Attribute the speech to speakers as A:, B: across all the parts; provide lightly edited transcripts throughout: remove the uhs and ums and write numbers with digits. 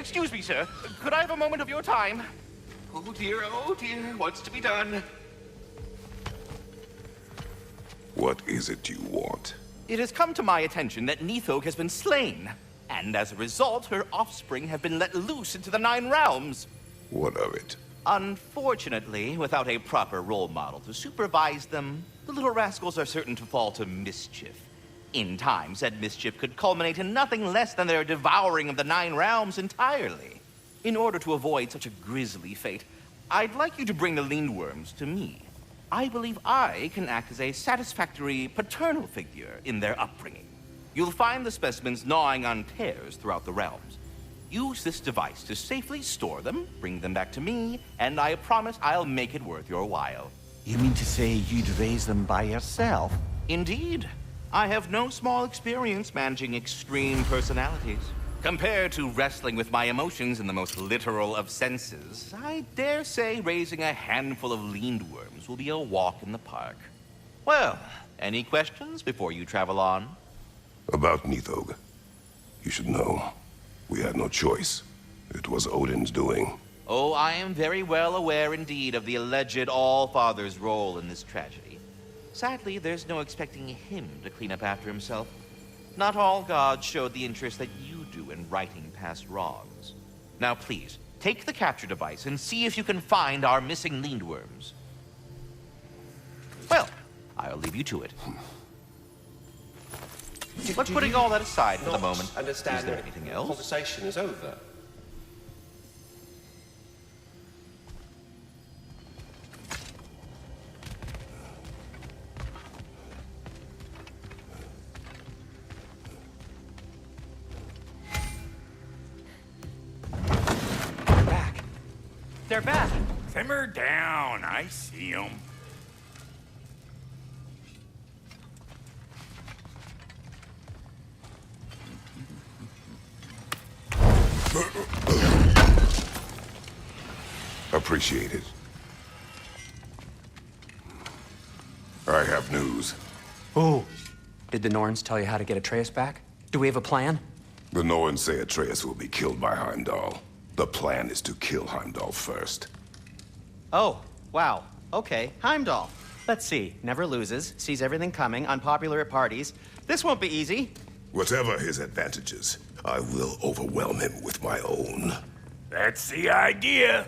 A: Excuse me, sir. Could I have a moment of your time?
B: Oh dear, what's to be done?
C: What is it you want?
A: It has come to my attention that Nithog has been slain, and as a result, her offspring have been let loose into the Nine Realms.
C: What of it?
A: Unfortunately, without a proper role model to supervise them, the little rascals are certain to fall to mischief. In time, said mischief could culminate in nothing less than their devouring of the Nine Realms entirely. In order to avoid such a grisly fate, I'd like you to bring the Lindworms to me. I believe I can act as a satisfactory paternal figure in their upbringing. You'll find the specimens gnawing on tears throughout the realms. Use this device to safely store them, bring them back to me, and I promise I'll make it worth your while.
D: You mean to say you'd raise them by yourself?
A: Indeed. I have no small experience managing extreme personalities. Compared to wrestling with my emotions in the most literal of senses, I dare say raising a handful of Lindworms will be a walk in the park. Well, any questions before you travel on?
C: About Nithog. You should know. We had no choice. It was Odin's doing.
A: Oh, I am very well aware indeed of the alleged All-Father's role in this tragedy. Sadly, there's no expecting him to clean up after himself. Not all gods showed the interest that you do in righting past wrongs. Now please, take the capture device and see if you can find our missing Lindworms. Well, I'll leave you to it. But putting all that aside for the moment, is there anything else?
B: Conversation is over.
A: They're back.
E: Simmer down. I see them.
C: Appreciate it. I have news.
F: Oh, did the Norns tell you how to get Atreus back? Do we have a plan?
C: The Norns say Atreus will be killed by Heimdall. The plan is to kill Heimdall first.
F: Oh, wow. Okay, Heimdall. Let's see. Never loses, sees everything coming, unpopular at parties. This won't be easy.
C: Whatever his advantages, I will overwhelm him with my own.
E: That's the idea.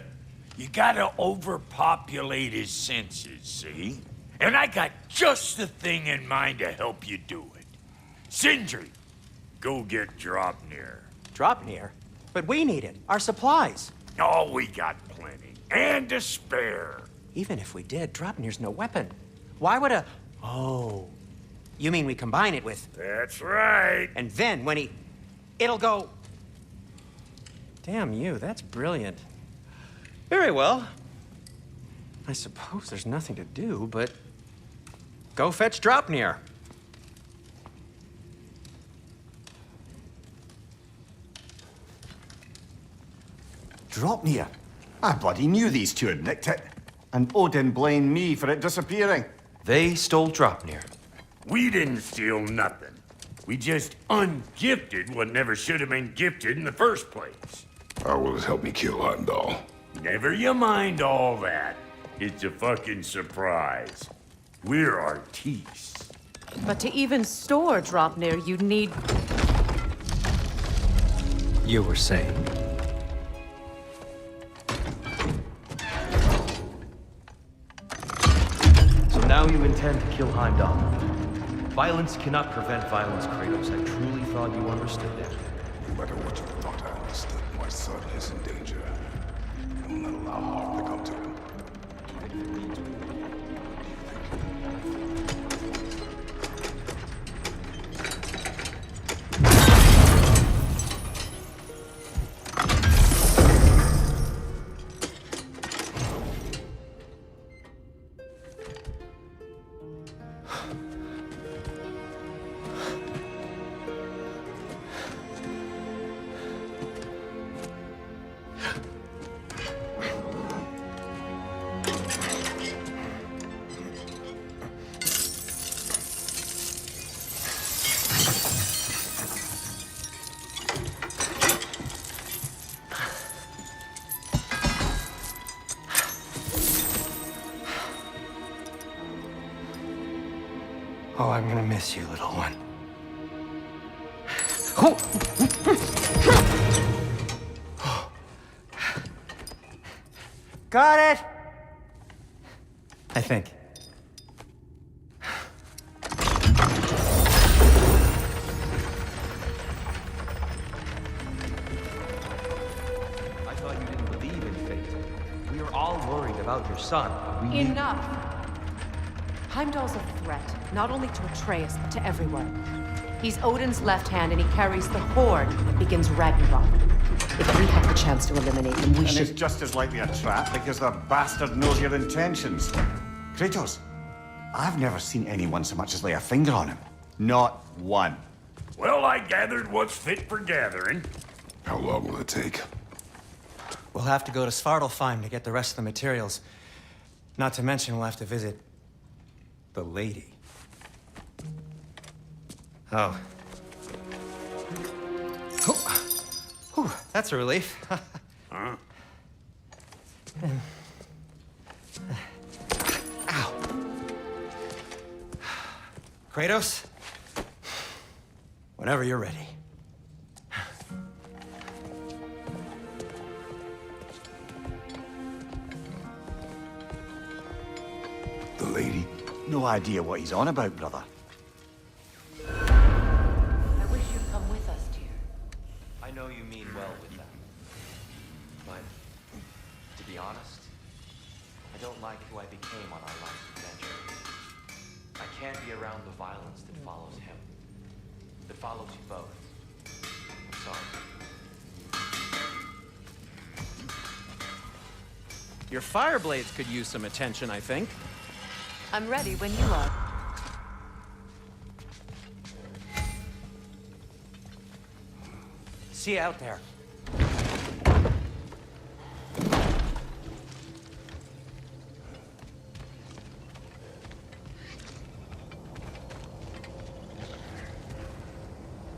E: You gotta overpopulate his senses, see? And I got just the thing in mind to help you do it. Sindri, go get Draupnir.
F: Draupnir? But we need it. Our supplies.
E: Oh, we got plenty. And to spare.
F: Even if we did, Draupnir's no weapon. Why would a... Oh. You mean we combine it with...
E: That's right.
F: And then when he... It'll go... Damn you, that's brilliant. Very well. I suppose there's nothing to do, but... Go fetch Draupnir.
D: Draupnir? I bloody knew these two had nicked it. And Odin blamed me for it disappearing.
G: They stole Draupnir.
E: We didn't steal nothing. We just ungifted what never should have been gifted in the first place.
C: How will it help me kill Heimdall?
E: Never you mind all that. It's a fucking surprise. We're artistes.
H: But to even store Draupnir, you'd need...
G: You were saying? So now you intend to kill Heimdall. Violence cannot prevent violence, Kratos. I truly thought you understood that.
C: No matter what you thought I understood, my son is in danger. I will not allow harm to come to him.
F: Oh, I'm gonna miss you, little one. Oh. Got it! I think.
G: I thought you didn't believe in fate. We were all worried about your son. But we
H: Enough! Heimdall's a threat, not only to Atreus, but to everyone. He's Odin's left hand, and he carries the horde that begins Ragnarok. If we have the chance to eliminate him, we
D: And
H: should...
D: it's just as likely a trap because the bastard knows your intentions. Kratos, I've never seen anyone so much as lay a finger on him. Not one.
E: Well, I gathered what's fit for gathering.
C: How long will it take?
F: We'll have to go to Svartalfheim to get the rest of the materials. Not to mention we'll have to visit... the lady. Oh. Whew, that's a relief.
E: Huh?
F: Ow. Kratos? Whenever you're ready.
C: The lady?
D: No idea what he's on about, brother.
H: I wish you'd come with us, dear.
G: I know you mean well with them. But, to be honest, I don't like who I became on our last adventure. I can't be around the violence that follows him. That follows you both. I'm sorry.
F: Your fire blades could use some attention, I think.
H: I'm ready when you are.
F: See you out there.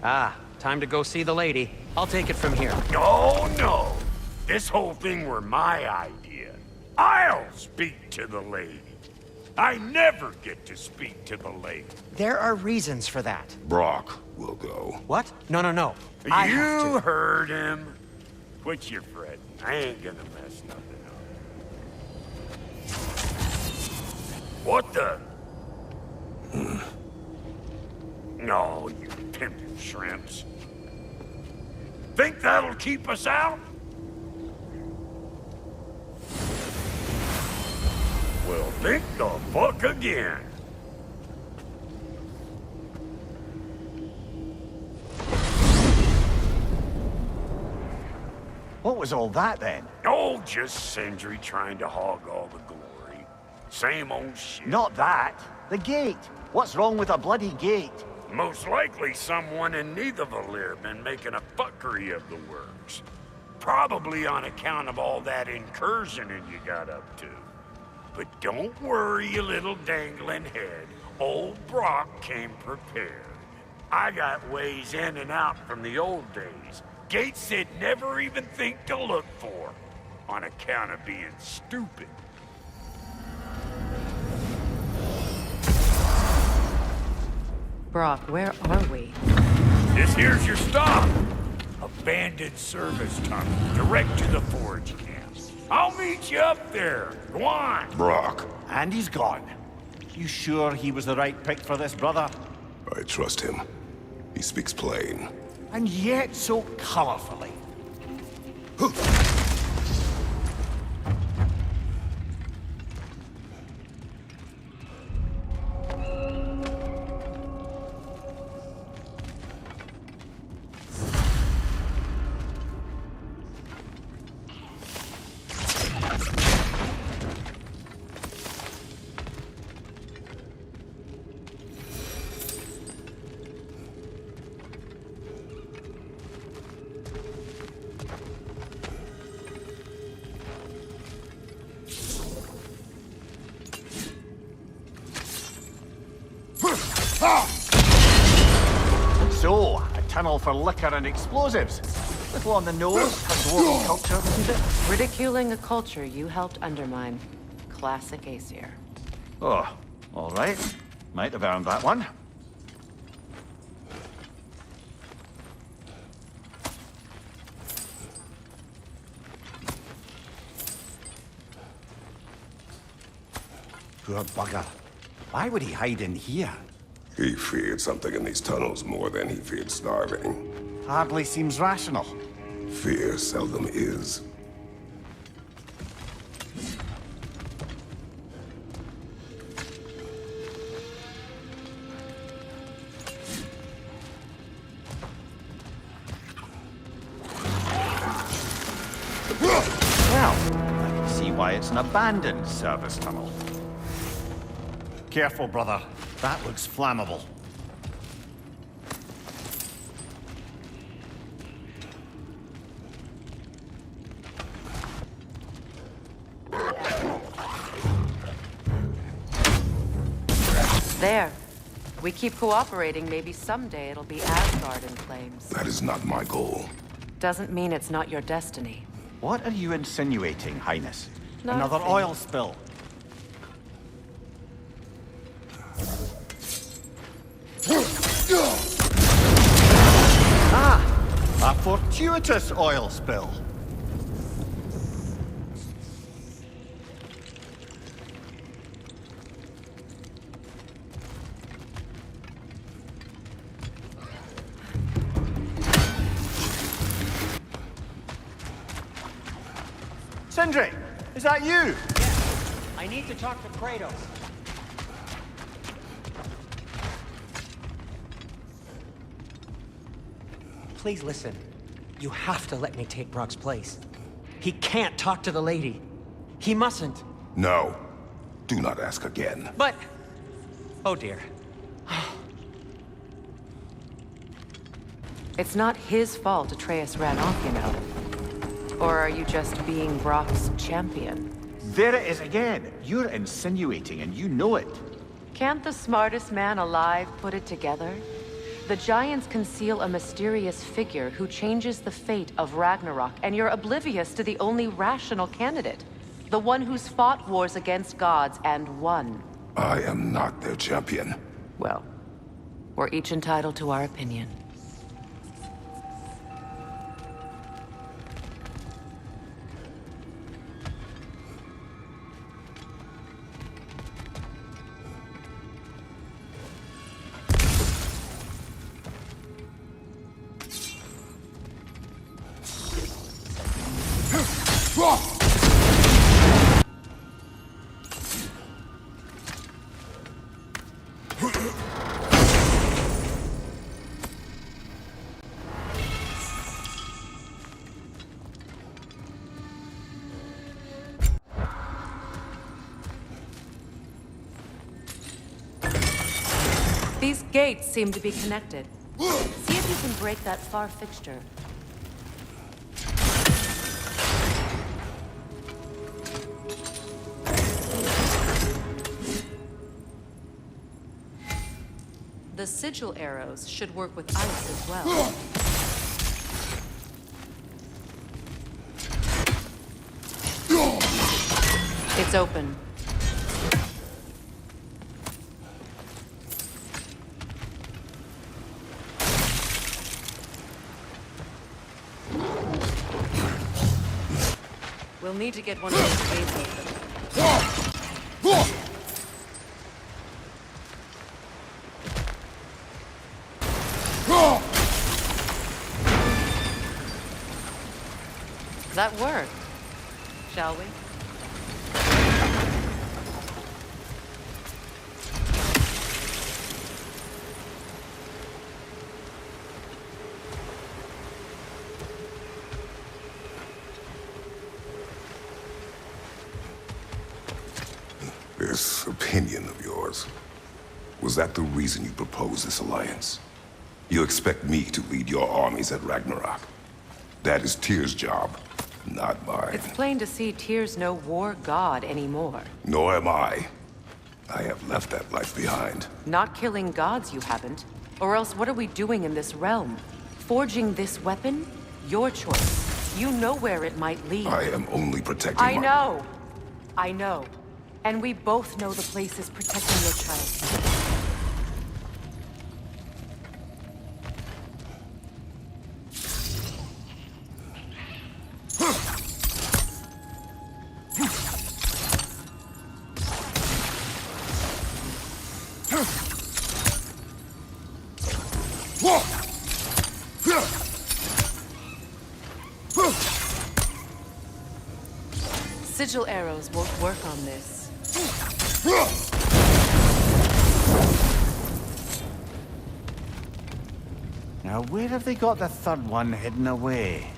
F: Ah, time to go see the lady. I'll take it from here.
E: Oh, no. This whole thing were my idea. I'll speak to the lady. I never get to speak to the lady.
F: There are reasons for that.
C: Brock will go.
F: What? No, no, no. I have
E: You
F: to.
E: heard him. Quit your fretting. I ain't gonna mess nothing up. What the? No, you pimpin' shrimps. Think that'll keep us out? Well, think the fuck again.
D: What was all that then?
E: Oh, just Sindri trying to hog all the glory. Same old shit.
D: Not that. The gate. What's wrong with a bloody gate?
E: Most likely someone in Nidavellir been making a fuckery of the works. Probably on account of all that incursioning you got up to. But don't worry, you little dangling head. Old Brock came prepared. I got ways in and out from the old days. Gates they'd never even think to look for, on account of being stupid.
H: Brock, where are we?
E: This here's your stop. Abandoned service tunnel, direct to the forge camp. I'll meet you up there. Go on.
C: Brock,
D: And he's gone. You sure he was the right pick for this, brother?
C: I trust him. He speaks plain.
D: And yet so colorfully. So, a tunnel for liquor and explosives. Little on the nose for dwarven culture, isn't it?
H: Ridiculing a culture you helped undermine. Classic Aesir.
D: Oh, all right. Might have earned that one. Poor bugger. Why would he hide in here?
C: He feared something in these tunnels more than he feared starving.
D: Hardly seems rational.
C: Fear seldom is.
D: Well, I can see why it's an abandoned service tunnel. Careful, brother. That looks flammable.
H: There. We keep cooperating, maybe someday it'll be Asgard in flames.
C: That is not my goal.
H: Doesn't mean it's not your destiny.
D: What are you insinuating, Highness?
H: Nothing.
D: Another oil spill. A fortuitous oil spill. Sindri, is that you?
F: Yes. I need to talk to Kratos. Please listen. You have to let me take Brock's place. He can't talk to the lady. He mustn't.
C: No. Do not ask again.
F: But... oh dear.
H: It's not his fault Atreus ran off, you know. Or are you just being Brock's champion?
D: There it is again. You're insinuating and you know it.
H: Can't the smartest man alive put it together? The Giants conceal a mysterious figure who changes the fate of Ragnarok, and you're oblivious to the only rational candidate. The one who's fought wars against gods and won.
C: I am not their champion.
H: Well, we're each entitled to our opinion. These gates seem to be connected. See if you can break that far fixture. The sigil arrows should work with ice as well. It's open. We'll need to get one of those gates open. That worked, shall we?
C: This opinion of yours, was that the reason you proposed this alliance? You expect me to lead your armies at Ragnarok? That is Tyr's job, not mine.
H: It's plain to see Tyr's no war god anymore.
C: Nor am I. I have left that life behind.
H: Not killing gods, you haven't. Or else what are we doing in this realm? Forging this weapon? Your choice. You know where it might lead.
C: I am only protecting
H: I know. I know. And we both know the place is protecting your child. sigil arrows won't work on this.
D: Now, where have they got the third one hidden away?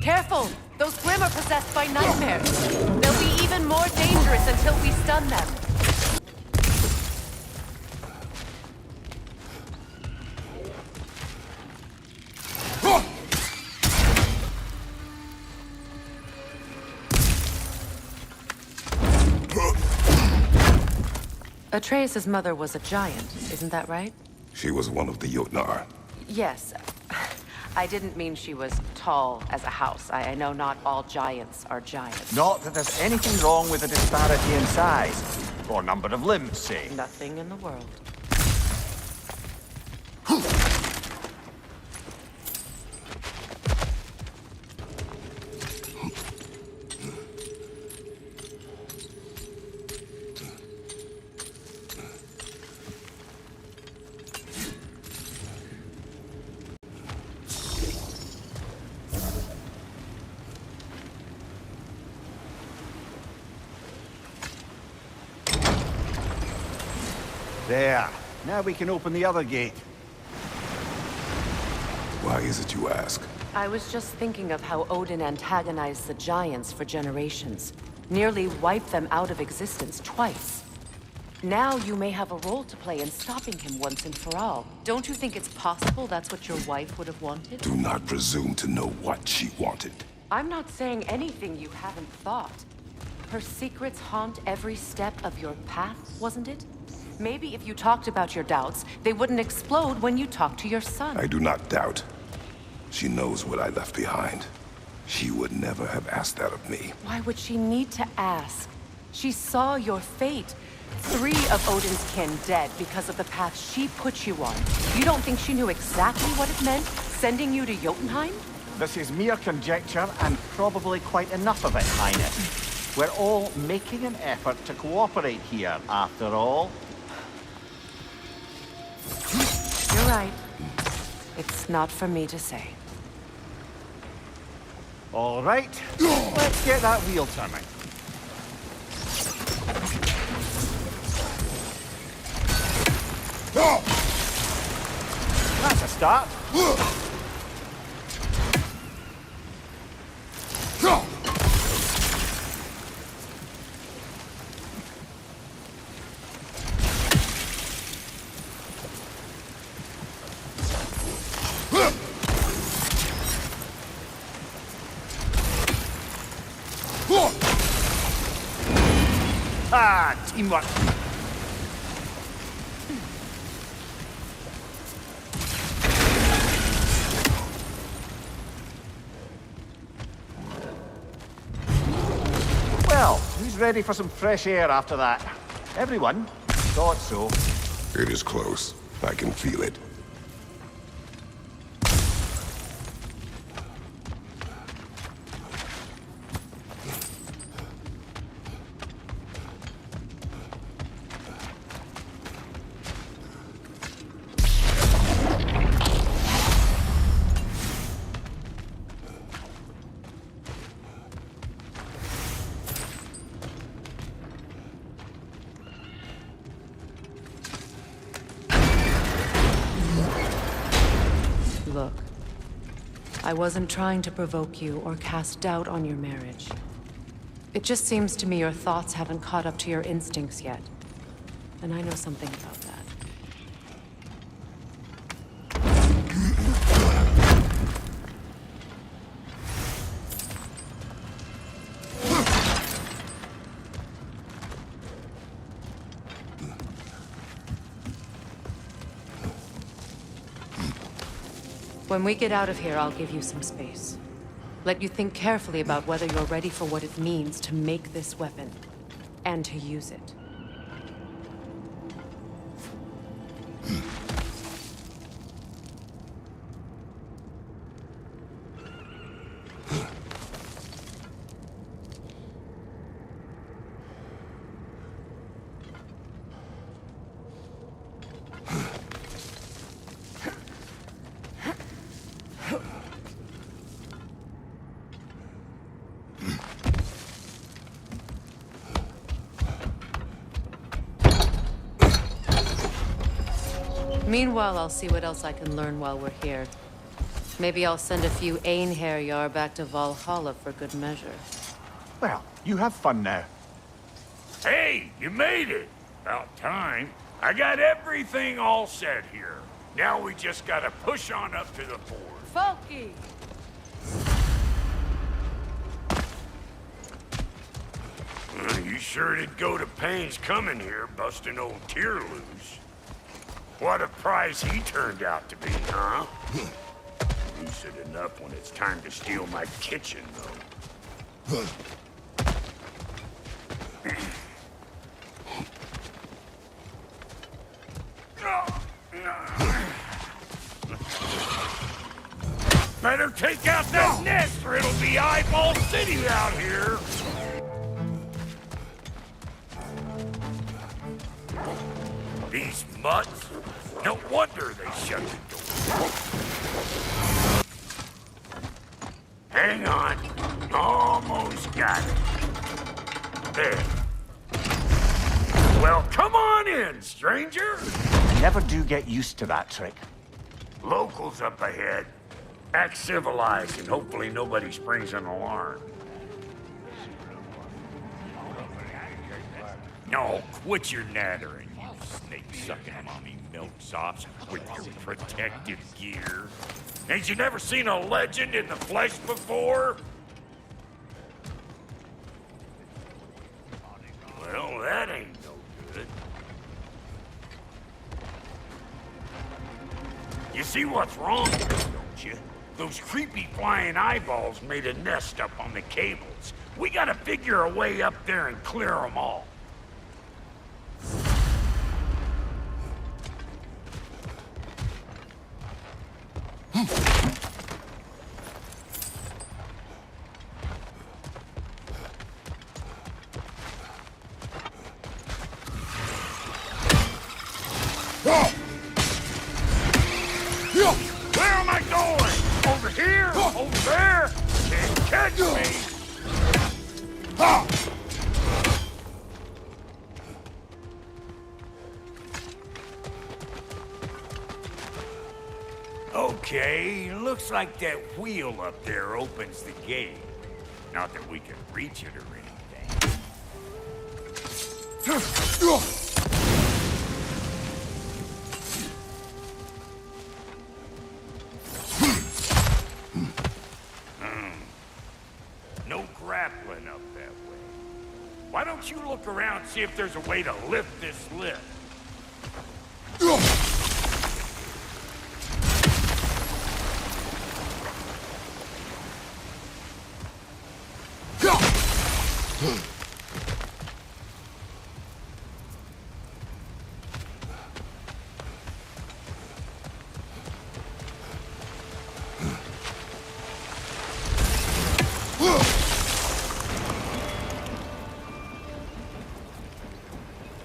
H: Careful! Those Grimm are possessed by nightmares. They'll be even more dangerous until we stun them. Atreus' mother was a giant, isn't that right?
C: She was one of the Jotnar.
H: Yes. I didn't mean she was tall as a house. I know not all giants are giants.
D: Not that there's anything wrong with the disparity in size, or number of limbs, say.
H: Nothing in the world.
D: There. Now we can open the other gate.
C: Why is it you ask?
H: I was just thinking of how Odin antagonized the giants for generations. Nearly wiped them out of existence twice. Now you may have a role to play in stopping him once and for all. Don't you think it's possible that's what your wife would have wanted?
C: Do not presume to know what she wanted.
H: I'm not saying anything you haven't thought. Her secrets haunt every step of your path, wasn't it? Maybe if you talked about your doubts, they wouldn't explode when you talked to your son.
C: I do not doubt. She knows what I left behind. She would never have asked that of me.
H: Why would she need to ask? She saw your fate. 3 of Odin's kin dead because of the path she put you on. You don't think she knew exactly what it meant, sending you to Jotunheim?
D: This is mere conjecture, and probably quite enough of it, Highness. We're all making an effort to cooperate here, after all.
H: You're right. It's not for me to say.
D: All right, let's get that wheel turning. That's a start. Ah, teamwork. Well, who's ready for some fresh air after that? Everyone? Thought so.
C: It is close. I can feel it.
H: Look, I wasn't trying to provoke you or cast doubt on your marriage. It just seems to me your thoughts haven't caught up to your instincts yet. And I know something about that. When we get out of here, I'll give you some space. Let you think carefully about whether you're ready for what it means to make this weapon, and to use it. Meanwhile, I'll see what else I can learn while we're here. Maybe I'll send a few Einherjar back to Valhalla for good measure.
D: Well, you have fun now.
E: Hey, you made it! About time. I got everything all set here. Now we just gotta push on up to the fort.
H: Folky!
E: You sure did go to pains coming here, busting old Tyr loose. What a prize he turned out to be, huh? Lucid enough when it's time to steal my kitchen, though. Better take out that nest or it'll be Eyeball City out here! These mutts? No wonder they shut the door. Hang on. Almost got it. There. Well, come on in, stranger!
D: You never do get used to that trick.
E: Locals up ahead. Act civilized and hopefully nobody springs an alarm. No, quit your nattering, you snake-sucking mommy milksops with your protective gear. Ain't you never seen a legend in the flesh before? Well, that ain't no good. You see what's wrong here, don't you? Those creepy flying eyeballs made a nest up on the cables. We gotta figure a way up there and clear them all. Where am I going? Over here? Over there? Can't catch me! Okay, looks like that wheel up there opens the gate. Not that we can reach it or anything. No grappling up that way. Why don't you look around and see if there's a way to lift this lift?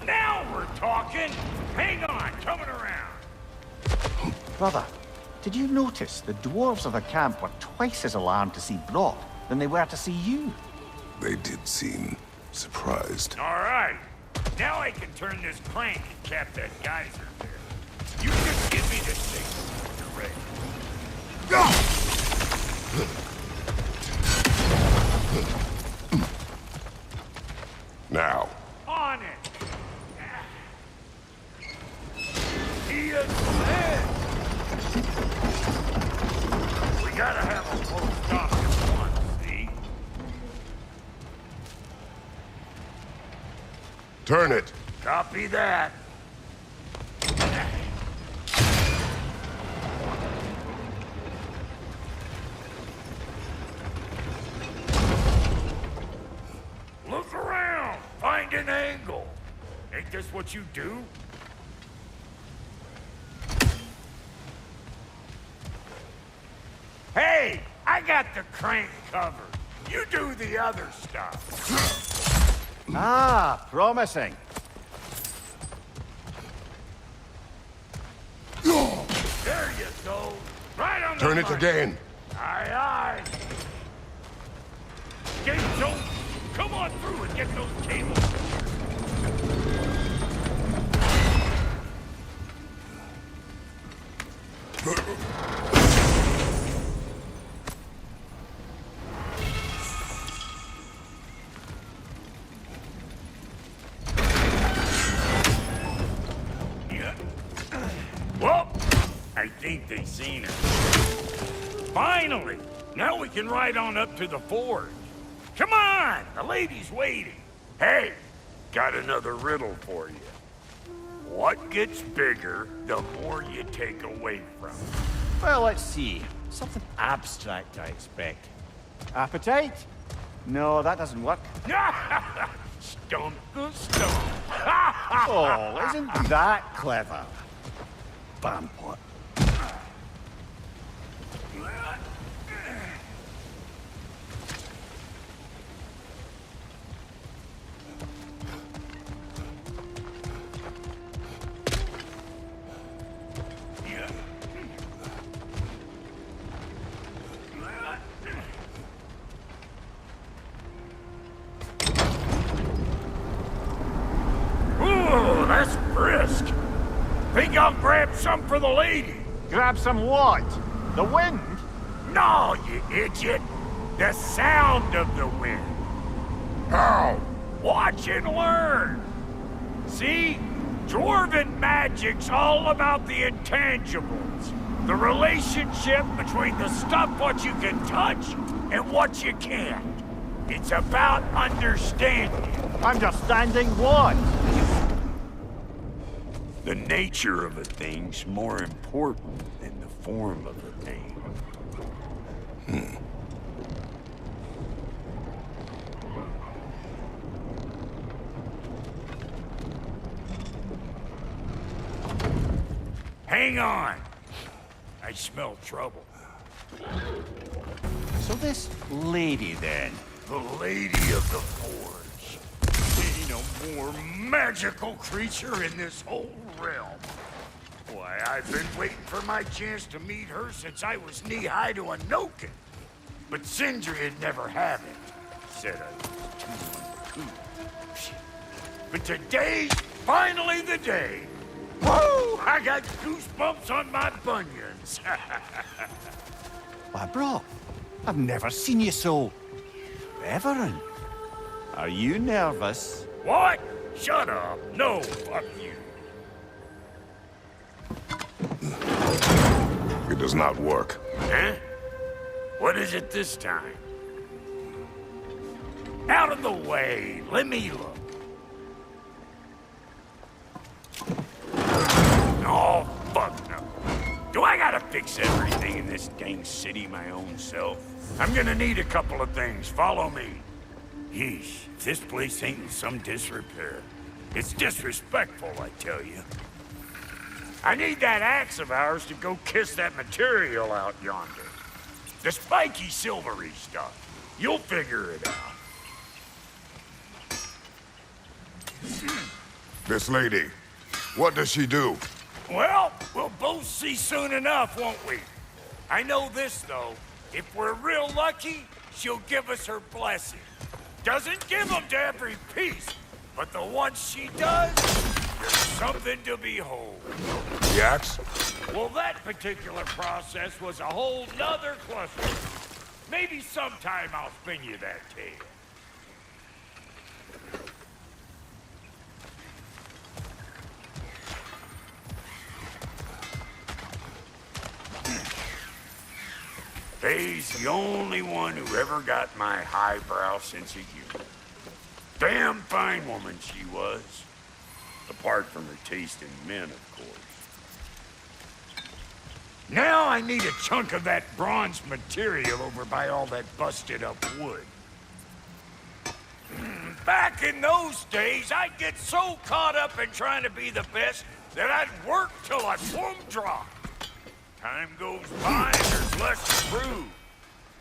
E: Now we're talking! Hang on, coming around!
D: Brother, did you notice the dwarves of the camp were twice as alarmed to see Brock than they were to see you?
C: They did seem surprised.
E: All right. Now I can turn this crank and cap that geyser there. You just give me the signal when you're ready.
C: Now.
E: On it! He is dead! We gotta have a full stop at once, see?
C: Turn it.
E: Copy that. Find an angle. Ain't this what you do? Hey, I got the crank covered. You do the other stuff.
D: Ah, promising.
E: There you go. Right on the
C: Turn it
E: mark.
C: again.
E: Aye, aye. Gates open. Come on through and get those cables. Yeah. Well, I think they seen her. Finally! Now we can ride on up to the forge. Come on! The lady's waiting. Hey, got another riddle for you. What gets bigger the more you take away from it?
D: Well, let's see. Something abstract, I expect. Appetite? No, that doesn't work.
E: Stump the stump.
D: Oh, isn't that clever? Vampire.
E: Ooh, that's brisk. Think I'll grab some for the lady?
D: Grab some what? The wind?
E: No, you idiot. The sound of the wind.
C: How?
E: Watch and learn. See? Dwarven magic's all about the intangibles. The relationship between the stuff what you can touch and what you can't. It's about understanding.
D: Understanding what?
E: The nature of a thing's more important than the form of a thing. Hang on. I smell trouble.
D: So this lady, then?
E: The Lady of the Forge. Ain't no more magical creature in this whole realm. Why, I've been waiting for my chance to meet her since I was knee-high to a Noken. But Sindri had never have it. Said I was too uncool. But today's finally the day. Woo! I got goosebumps on my bunions.
D: Why, bro, I've never seen you so... reverent. Are you nervous?
E: What? Shut up. No, fuck you.
C: It does not work.
E: Huh? What is it this time? Out of the way. Let me look. Oh, fuck no. Do I gotta fix everything in this dang city my own self? I'm gonna need a couple of things. Follow me. Yeesh, if this place ain't in some disrepair. It's disrespectful, I tell you. I need that axe of ours to go kiss that material out yonder. The spiky, silvery stuff. You'll figure it out.
C: This lady, what does she do?
E: Well, we'll both see soon enough, won't we? I know this, though. If we're real lucky, she'll give us her blessing. Doesn't give them to every piece, but the ones she does, there's something to behold.
C: The axe?
E: Well, that particular process was a whole nother cluster. Maybe sometime I'll spin you that tale. Faye's the only one who ever got my highbrow sense of humor. Damn fine woman she was. Apart from her taste in men, of course. Now I need a chunk of that bronze material over by all that busted up wood. Back in those days, I'd get so caught up in trying to be the best that I'd work till I plumb drop. Time goes by and there's less to prove.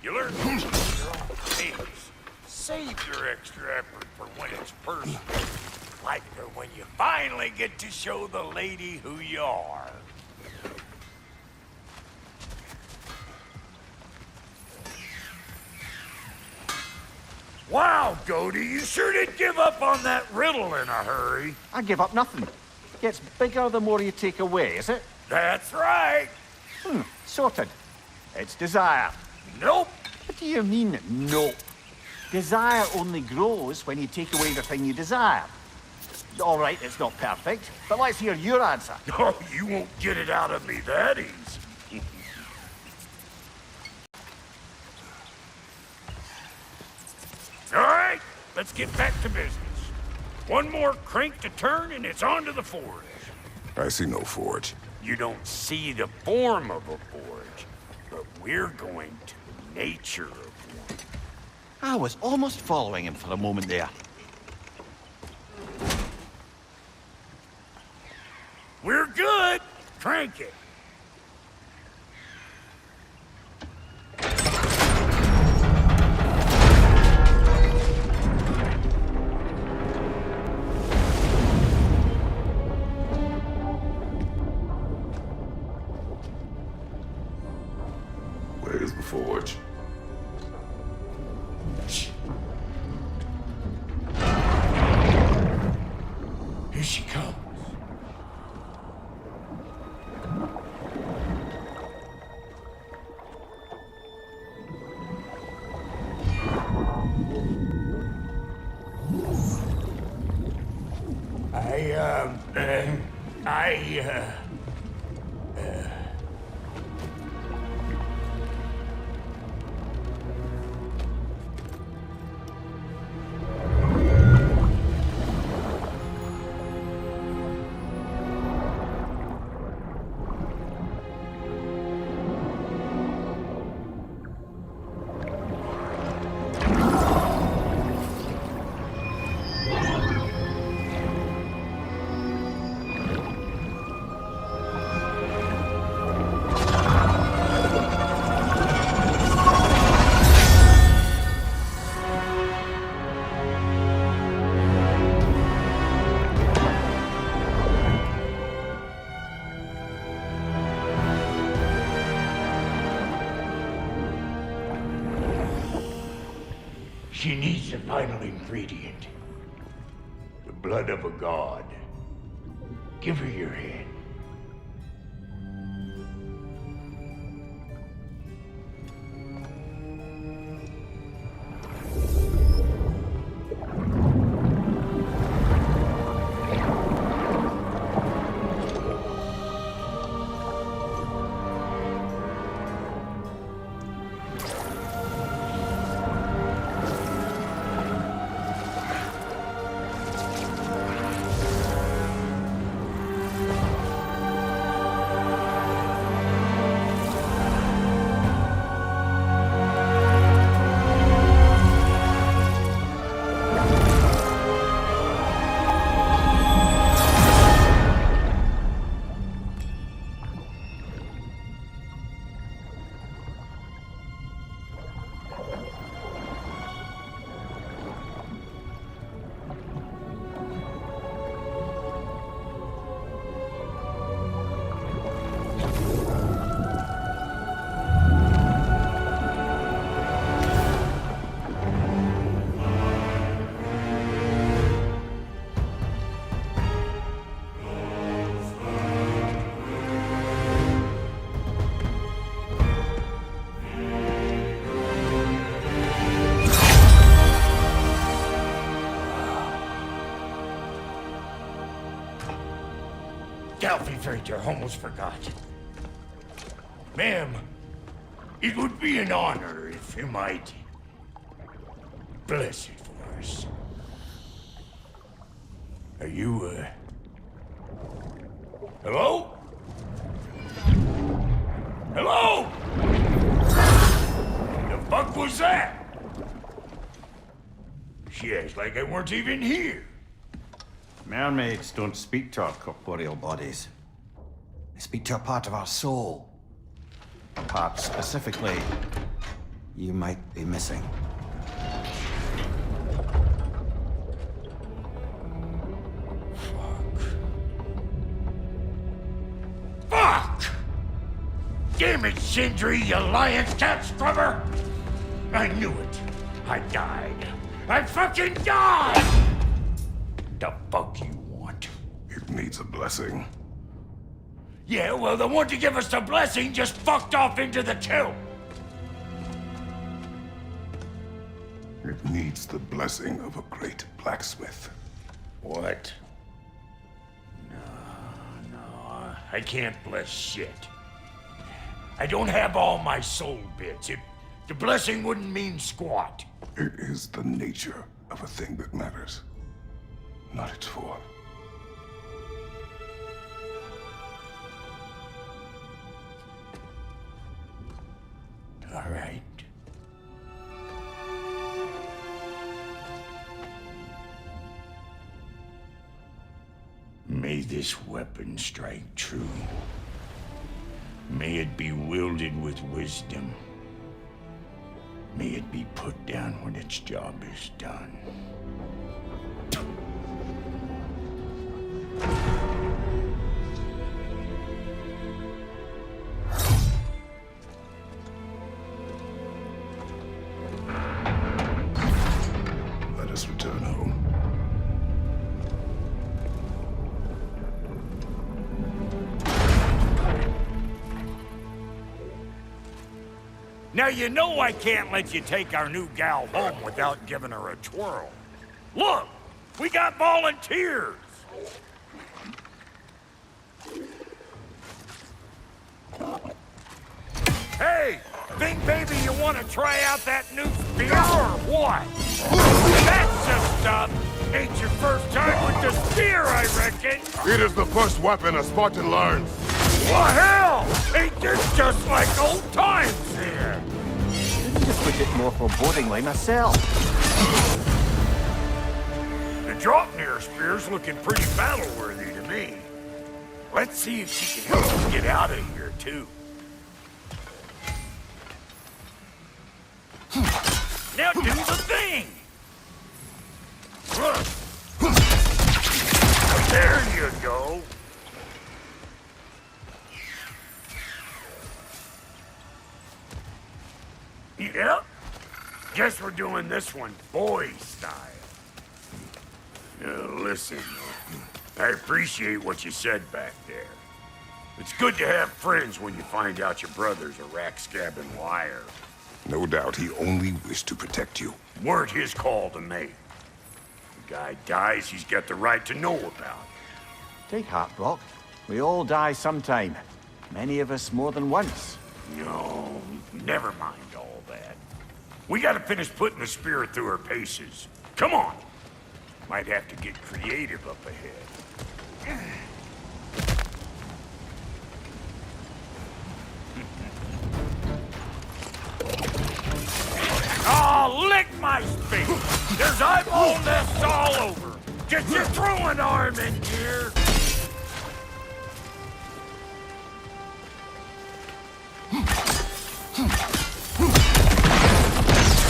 E: You learn to use your own pace. Save your extra effort for when it's personal. Like when you finally get to show the lady who you are. Wow, Doty, you sure did give up on that riddle in a hurry.
D: I give up nothing. Gets bigger the more you take away, is it?
E: That's right.
D: Sorted. It's desire.
E: Nope.
D: What do you mean, nope? Desire only grows when you take away the thing you desire. All right, it's not perfect, but let's hear your answer.
E: Oh, you won't get it out of me that easy. All right, let's get back to business. One more crank to turn and it's on to the forge.
C: I see no forge.
E: You don't see the form of a forge, but we're going to the nature of one.
D: I was almost following him for a moment there.
E: We're good. Crank it.
C: Where's the forge?
E: Here she comes. She needs the final ingredient. The blood of a god. Give her your hand. I almost forgot. Ma'am, it would be an honor if you might bless it for us. Are you, hello? Hello? The fuck was that? Yes, like I weren't even here.
I: Mermaids don't speak to our corporeal bodies. They speak to a part of our soul. A part specifically you might be missing.
E: Fuck! Damn it, Sindri, you lion's cat scrubber! I knew it. I died. I fucking died! The fuck you want?
C: It needs a blessing.
E: Yeah, well, the one to give us the blessing just fucked off into the tomb.
C: It needs the blessing of a great blacksmith.
E: What? No, I can't bless shit. I don't have all my soul bits. The blessing wouldn't mean squat.
C: It is the nature of a thing that matters, not its form.
E: All right. May this weapon strike true. May it be wielded with wisdom. May it be put down when its job is done.
C: Let us return home.
E: Now you know I can't let you take our new gal home without giving her a twirl. Look, we got volunteers. Hey, think maybe you want to try out that new spear or what? That's the stuff. Ain't your first time with the spear, I reckon.
C: It is the first weapon a Spartan learns.
E: Well, hell! Ain't this just like old times here?
D: Didn't just put it more forebodingly myself.
E: The Draupnir spear's looking pretty battle-worthy to me. Let's see if she can help us get out of here, too. Now do the thing! There you go. Yep. Guess we're doing this one boy style. Listen, I appreciate what you said back there. It's good to have friends when you find out your brother's a rack-scabbing liar.
C: No doubt he only wished to protect you.
E: Weren't his call to make. The guy dies, he's got the right to know about it.
D: Take heart, Brock. We all die sometime. Many of us more than once.
E: No, never mind all that. We gotta finish putting the spirit through her paces. Come on! Might have to get creative up ahead. Oh, lick my face! There's eyeball nests all over! Get your throwing arm in here!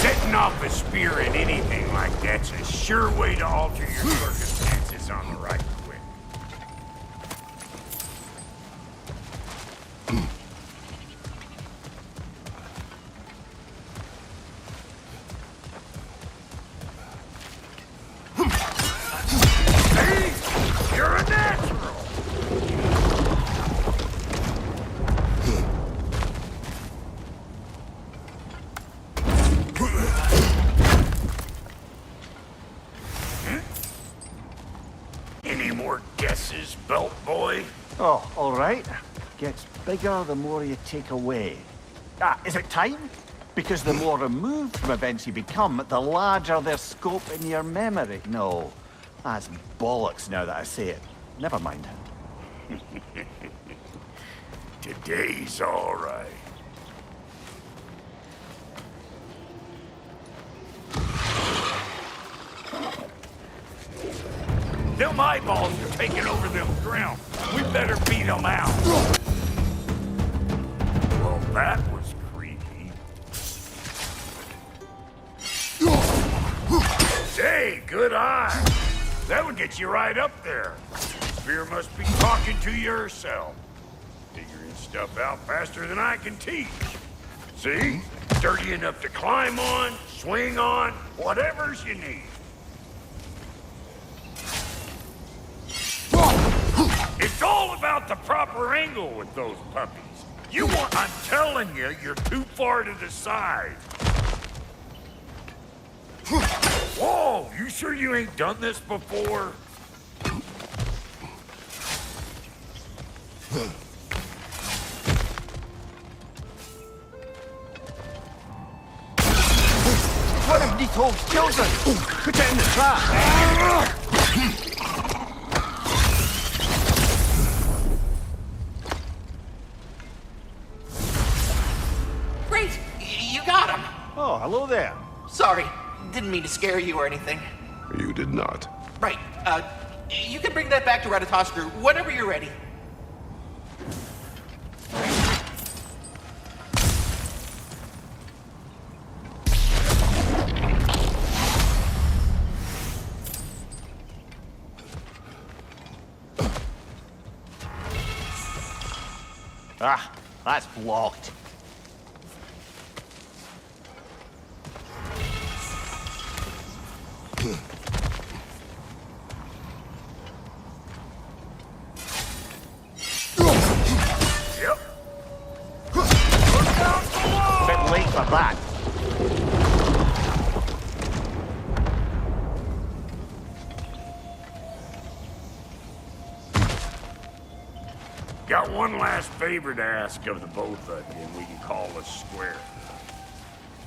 E: Setting off a spear in anything like that's a sure way to alter your circumstances on the right quick. See? You're a natural! Any more guesses, belt boy?
D: Oh, all right. Gets bigger the more you take away. Ah, is it time? Because the more removed from events you become, the larger their scope in your memory. No, that's bollocks now that I say it. Never mind.
E: Today's all right. them eyeballs are taking over them ground. We better beat them out. Well, that was creepy. Hey, good eye. That would get you right up there. Spear must be talking to yourself. Figuring stuff out faster than I can teach. See? Sturdy enough to climb on, swing on, whatever's you need. It's all about the proper angle with those puppies. I'm telling you, you're too far to the side. Whoa, you sure you ain't done this before?
D: One of Nito's children! Put it in the trap!
A: Great! You got him!
D: Oh, hello there.
A: Sorry, didn't mean to scare you or anything.
C: You did not.
A: Right, you can bring that back to Ratatoskru whenever you're ready.
D: Ah, that's blocked.
E: Yep.
D: Bit late for that.
E: Got one last favor to ask of the both of you, and we can call us square.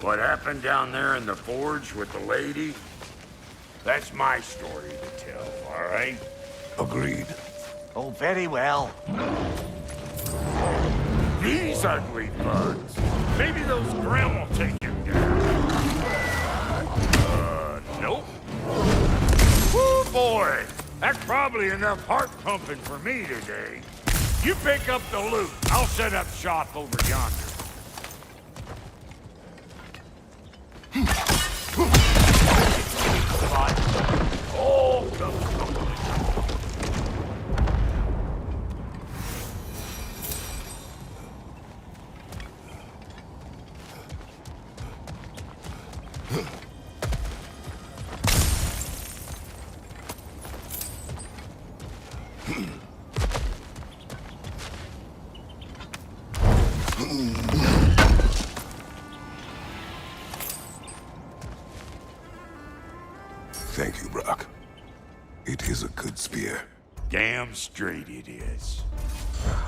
E: What happened down there in the forge with the lady? That's my story to tell, all right?
C: Agreed.
D: Oh, very well.
E: These ugly bugs. Maybe those Grim will take him down. Nope. Woo, boy! That's probably enough heart pumping for me today. You pick up the loot. I'll set up shop over yonder. Oh, come on.
C: Thank you, Brock. It is a good spear.
E: Damn straight it is.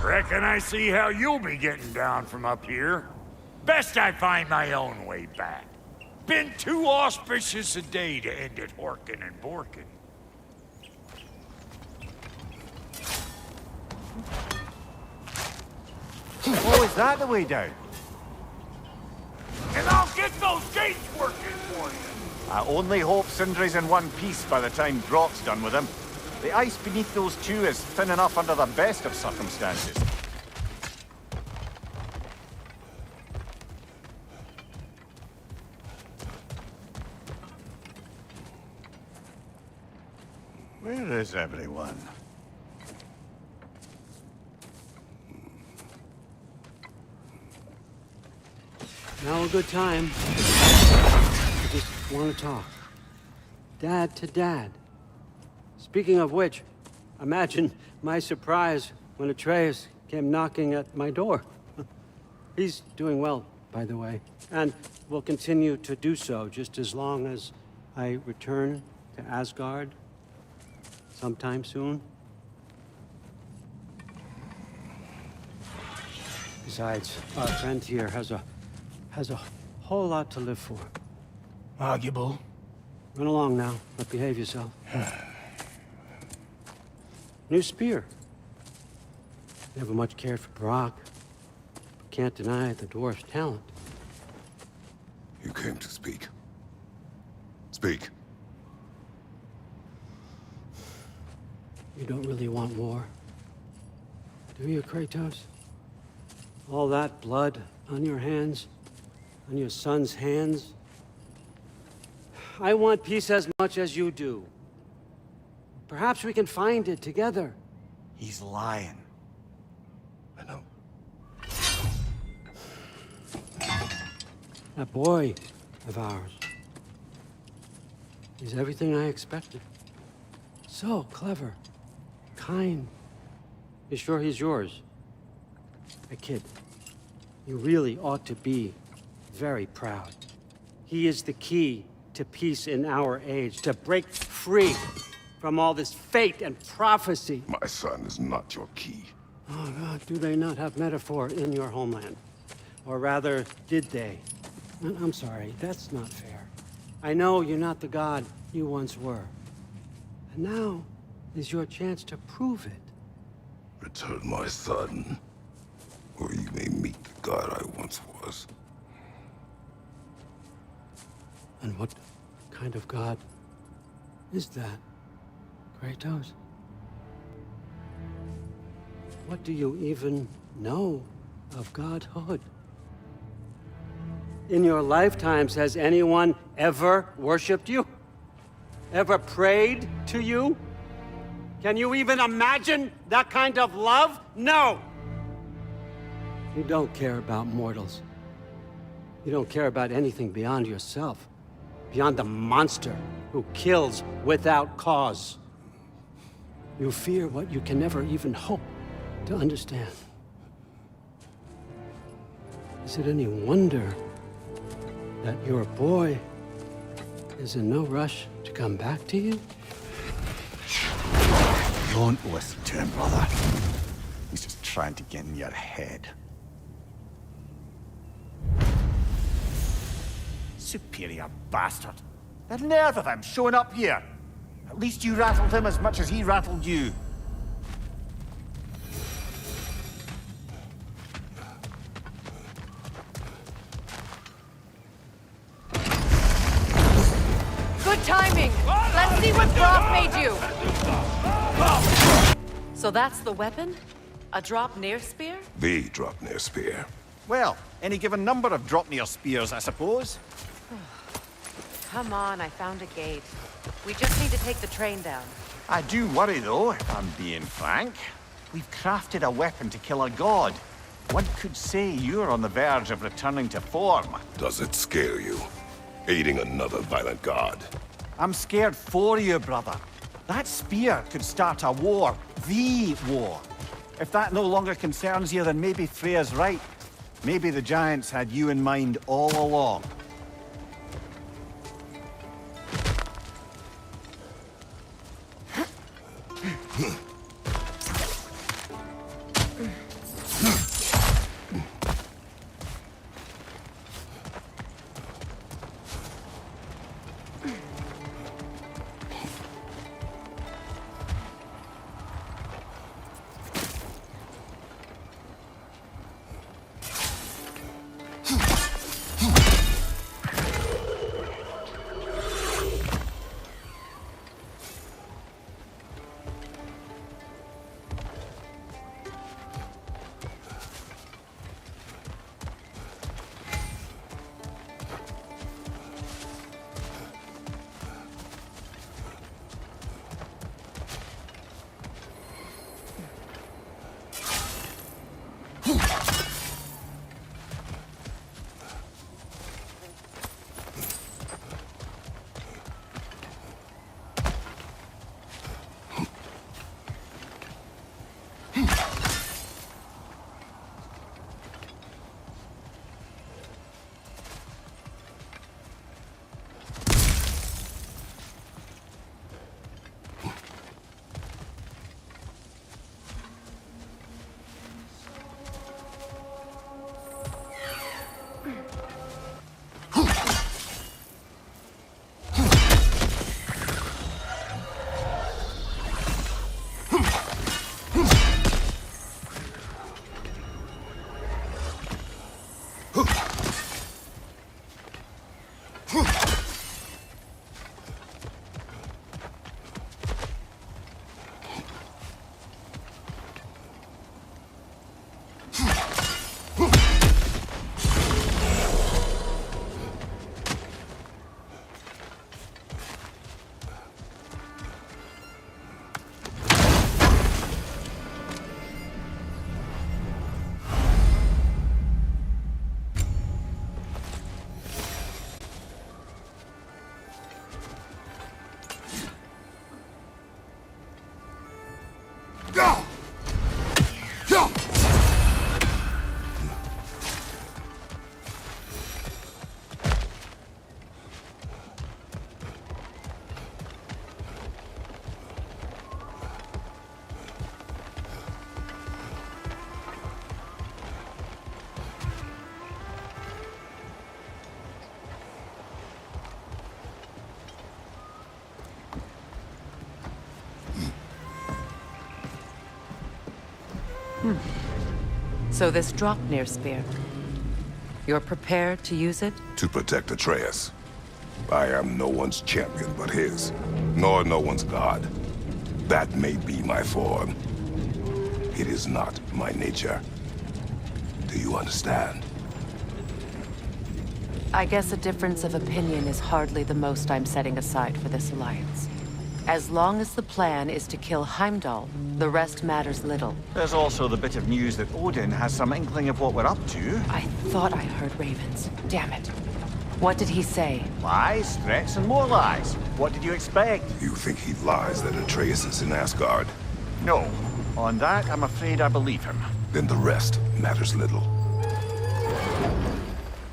E: Reckon I see how you'll be getting down from up here. Best I find my own way back. Been too auspicious a day to end it horkin' and borkin'.
D: Oh, is that the way down?
E: And I'll get those gates working for you.
D: I only hope Sindri's in one piece by the time Brock's done with him. The ice beneath those two is thin enough under the best of circumstances. Where is everyone?
J: Now a good time. I just want to talk. Dad to Dad. Speaking of which, imagine my surprise when Atreus came knocking at my door. He's doing well, by the way, and will continue to do so just as long as I return to Asgard sometime soon. Besides, our friend here has a whole lot to live for.
I: Arguable.
J: Run along now, but behave yourself. New spear. Never much cared for Brock. But can't deny the dwarf's talent.
C: You came to speak. Speak.
J: You don't really want war, do you, Kratos? All that blood on your hands, on your son's hands? I want peace as much as you do. Perhaps we can find it together.
I: He's lying.
C: I know.
J: That boy of ours is everything I expected. So clever, kind. You sure he's yours? A kid. You really ought to be very proud. He is the key to peace in our age, to break free from all this fate and prophecy.
C: My son is not your key.
J: Oh, God, do they not have metaphor in your homeland? Or rather, did they? I'm sorry, that's not fair. I know you're not the god you once were. And now is your chance to prove it.
C: Return my son, or you may meet the god I once was.
J: And what kind of god is that, Kratos? What do you even know of godhood? In your lifetimes, has anyone ever worshipped you? Ever prayed to you? Can you even imagine that kind of love? No! You don't care about mortals. You don't care about anything beyond yourself. Beyond the monster who kills without cause. You fear what you can never even hope to understand. Is it any wonder that your boy is in no rush to come back to you?
I: Don't listen to him, brother. He's just trying to get in your head.
D: Superior bastard. The nerve of him showing up here. At least you rattled him as much as he rattled you.
H: Good timing! Let's see what Brock made you! So that's the weapon? A drop near spear?
C: The Dropnir spear.
D: Well, any given number of Dropnir spears, I suppose.
H: Come on, I found a gate. We just need to take the train down.
D: I do worry, though, if I'm being frank. We've crafted a weapon to kill a god. One could say you're on the verge of returning to form.
C: Does it scare you? Aiding another violent god?
D: I'm scared for you, brother. That spear could start a war. The war. If that no longer concerns you, then maybe Freya's right. Maybe the Giants had you in mind all along.
H: So this Draupnir spear, you're prepared to use it?
C: To protect Atreus. I am no one's champion but his, nor no one's god. That may be my form. It is not my nature. Do you understand?
H: I guess a difference of opinion is hardly the most I'm setting aside for this alliance. As long as the plan is to kill Heimdall, the rest matters little.
D: There's also the bit of news that Odin has some inkling of what we're up to.
H: I thought I heard ravens. Damn it. What did he say?
D: Lies, threats, and more lies. What did you expect?
C: You think he lies that Atreus is in Asgard?
D: No. On that, I'm afraid I believe him.
C: Then the rest matters little.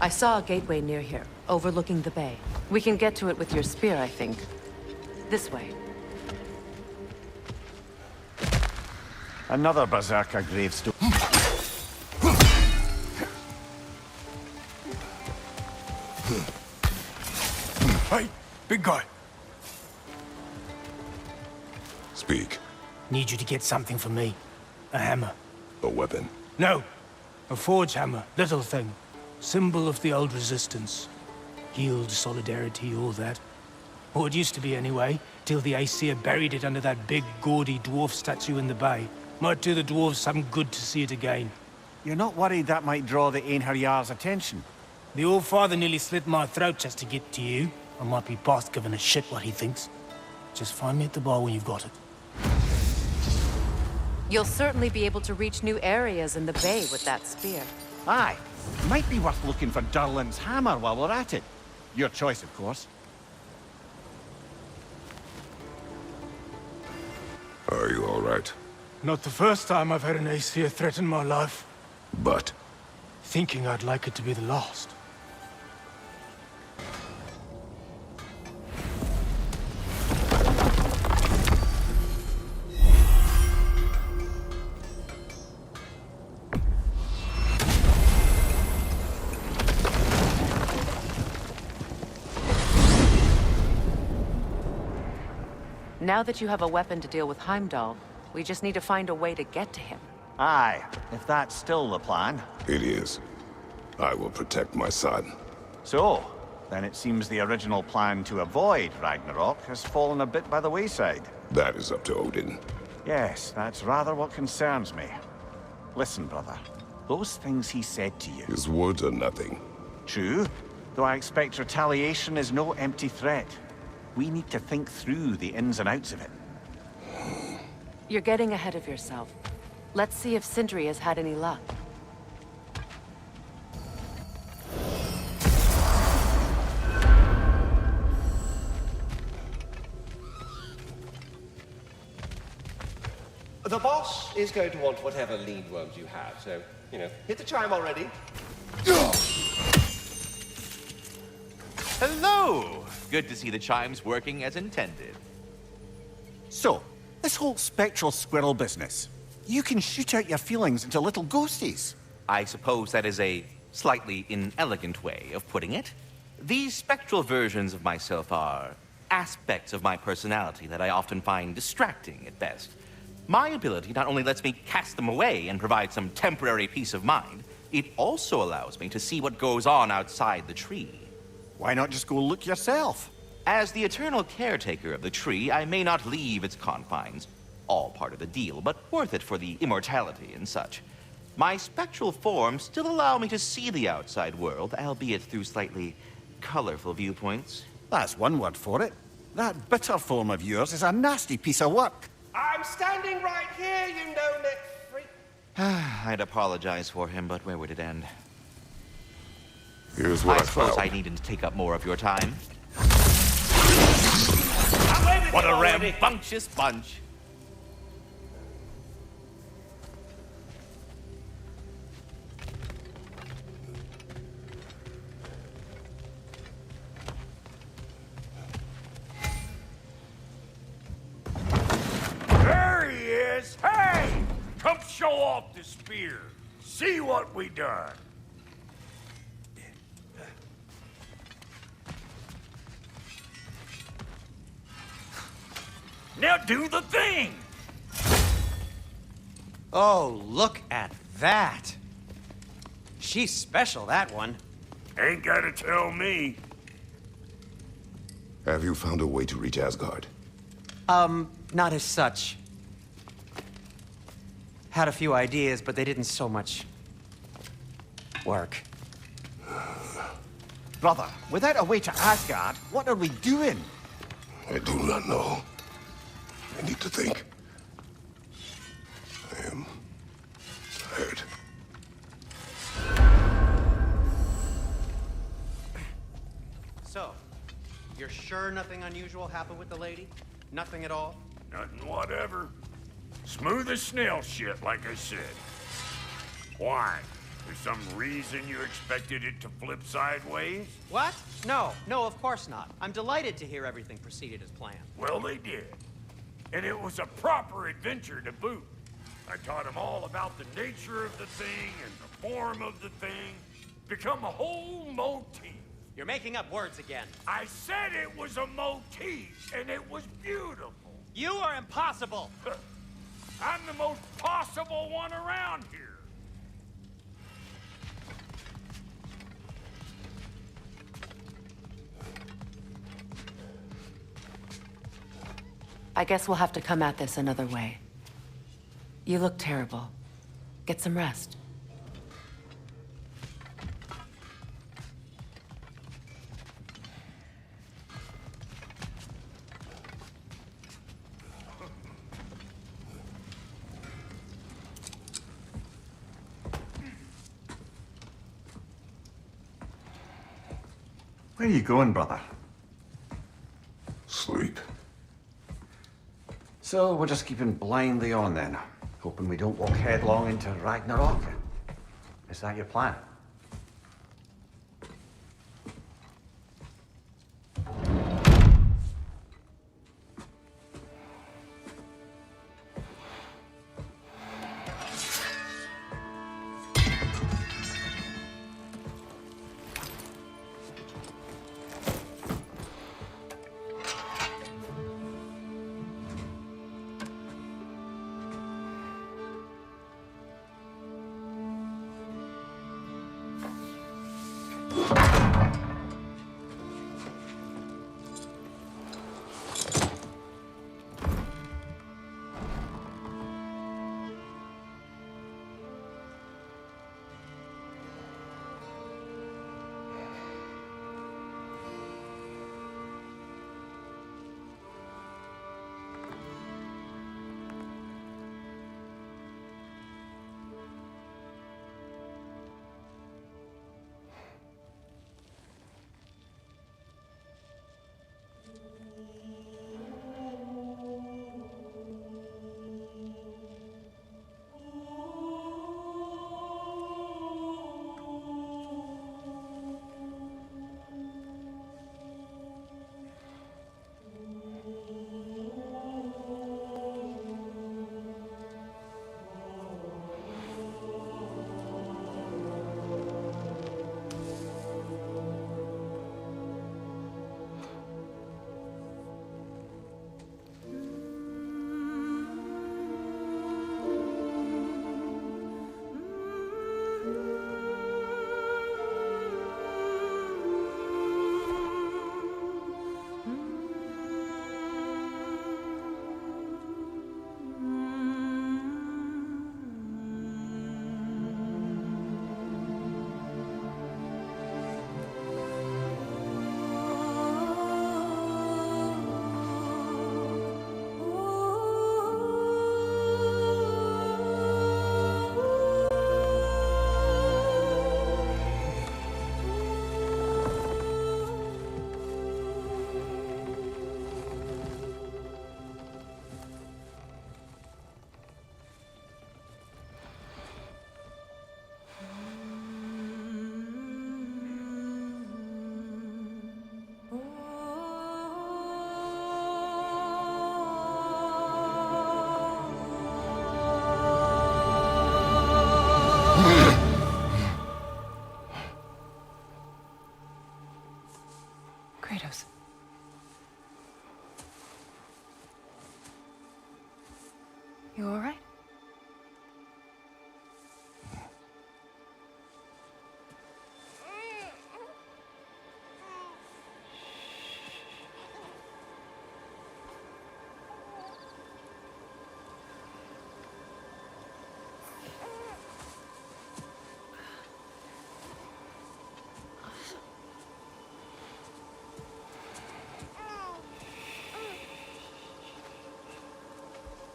H: I saw a gateway near here, overlooking the bay. We can get to it with your spear, I think. This way.
D: Another Berserker gravestone.
E: Hey, big guy.
C: Speak.
K: Need you to get something for me. A hammer.
C: A weapon.
K: No. A forge hammer. Little thing. Symbol of the old resistance. Guild, solidarity, all that. Or it used to be anyway, till the Aesir buried it under that big, gaudy dwarf statue in the bay. Might do the dwarves some good to see it again.
D: You're not worried that might draw the Einherjar's attention?
K: The old father nearly slit my throat just to get to you. I might be past giving a shit what he thinks. Just find me at the bar when you've got it.
H: You'll certainly be able to reach new areas in the bay with that spear.
D: Aye. Might be worth looking for Durlin's hammer while we're at it. Your choice, of course.
C: Are you all right?
K: Not the first time I've had an Aesir threaten my life.
C: But
K: Thinking I'd like it to be the last.
H: Now that you have a weapon to deal with Heimdall, we just need to find a way to get to him.
D: Aye, if that's still the plan.
C: it is. I will protect my son.
D: So, then it seems the original plan to avoid Ragnarok has fallen a bit by the wayside.
C: That is up to Odin.
D: Yes, that's rather what concerns me. Listen, brother. Those things he said to you.
C: His words are nothing.
D: True, though I expect retaliation is no empty threat. We need to think through the ins and outs of it.
H: You're getting ahead of yourself. Let's see if Sindri has had any luck.
B: The boss is going to want whatever lean worms you have, so, hit the chime already.
A: Hello! Good to see the chimes working as intended.
D: So, this whole spectral squirrel business. You can shoot out your feelings into little ghosties.
A: I suppose that is a slightly inelegant way of putting it. These spectral versions of myself are aspects of my personality that I often find distracting at best. My ability not only lets me cast them away and provide some temporary peace of mind, it also allows me to see what goes on outside the tree.
D: Why not just go look yourself?
A: As the eternal caretaker of the tree, I may not leave its confines. All part of the deal, but worth it for the immortality and such. My spectral forms still allow me to see the outside world, albeit through slightly colorful viewpoints.
D: That's one word for it. That bitter form of yours is a nasty piece of work.
B: I'm standing right here, you no-neck freak.
A: I'd apologize for him, but where would it end?
C: Here's what
A: I
C: I
A: suppose
C: found.
A: I needn't to take up more of your time.
B: I'm
A: What a rambunctious bunch!
E: There he is! Hey! Come show off the spear. See what we done. Now do the thing!
F: Oh, look at that. She's special, that one.
E: Ain't gotta tell me.
C: Have you found a way to reach Asgard?
F: Not as such. Had a few ideas, but they didn't so much work.
D: Brother, without a way to Asgard, what are we doing?
C: I do not know. I need to think. I am tired.
F: So, you're sure nothing unusual happened with the lady? Nothing at all?
E: Nothing whatever. Smooth as snail shit, like I said. Why? There's some reason you expected it to flip sideways?
F: What? No, of course not. I'm delighted to hear everything proceeded as planned.
E: Well, they did. And it was a proper adventure to boot. I taught them all about the nature of the thing and the form of the thing. Become a whole motif.
F: You're making up words again.
E: I said it was a motif, and it was beautiful.
F: You are impossible!
E: I'm the most possible one around here.
H: I guess we'll have to come at this another way. You look terrible. Get some rest.
I: Where are you going, brother?
C: Sleep.
I: So we're just keeping blindly on then, hoping we don't walk headlong into Ragnarok. Is that your plan?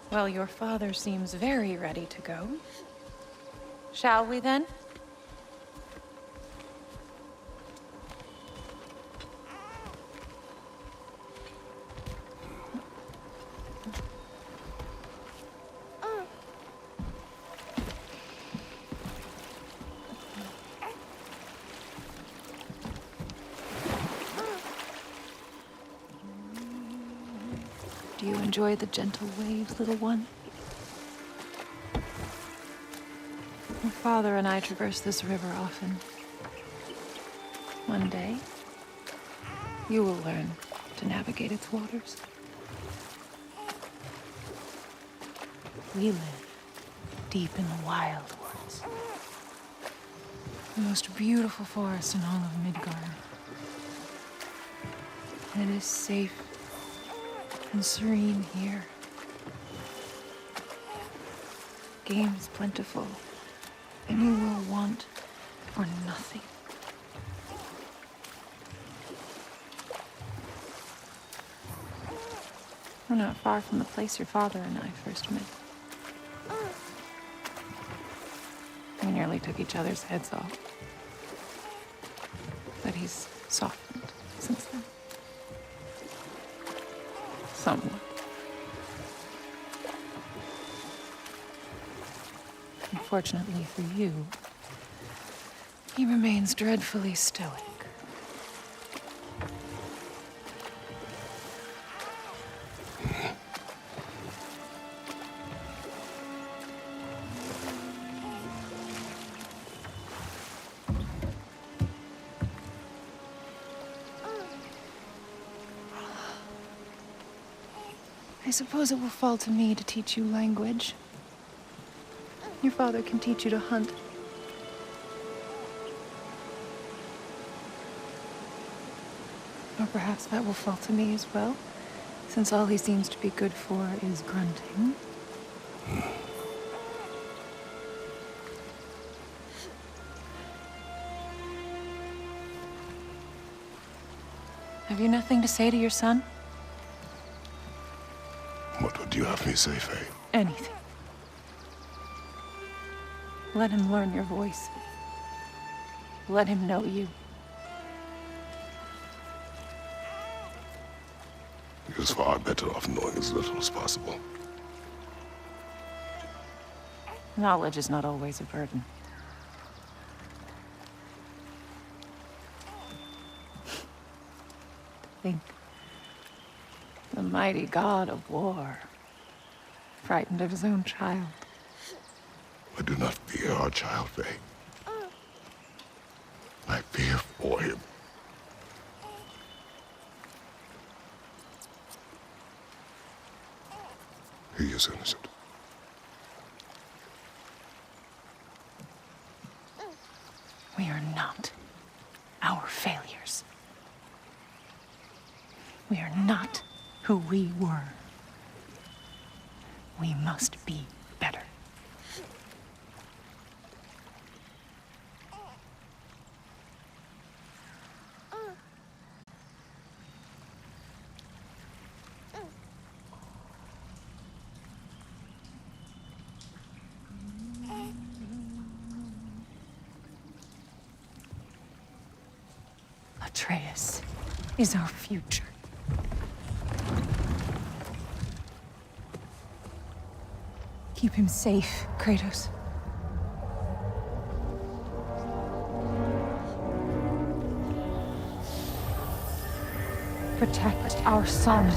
L: Well, your father seems very ready to go. Shall we then? Do you enjoy the gentle waves, little one? Your father and I traverse this river often. One day, you will learn to navigate its waters. We live deep in the wild woods. The most beautiful forest in all of Midgard. And it is safe and serene here. Game is plentiful, and you will want for nothing. We're not far from the place your father and I first met. We nearly took each other's heads off. But he's softened since then. Somewhat. Unfortunately for you, he remains dreadfully stoic. I suppose it will fall to me to teach you language. Your father can teach you to hunt. Or perhaps that will fall to me as well, since all he seems to be good for is grunting. Have you nothing to say to your son?
C: What would you have me say, Faye?
L: Anything. Let him learn your voice. Let him know you.
C: He is far better off knowing as little as possible.
L: Knowledge is not always a burden. Think. The mighty god of war, frightened of his own child.
C: I do not fear our child, Faye. I fear for him. He is innocent.
L: We are not our failures. We are not who we were. We must be better. Atreus is our future. Keep him safe, Kratos. Protect our son.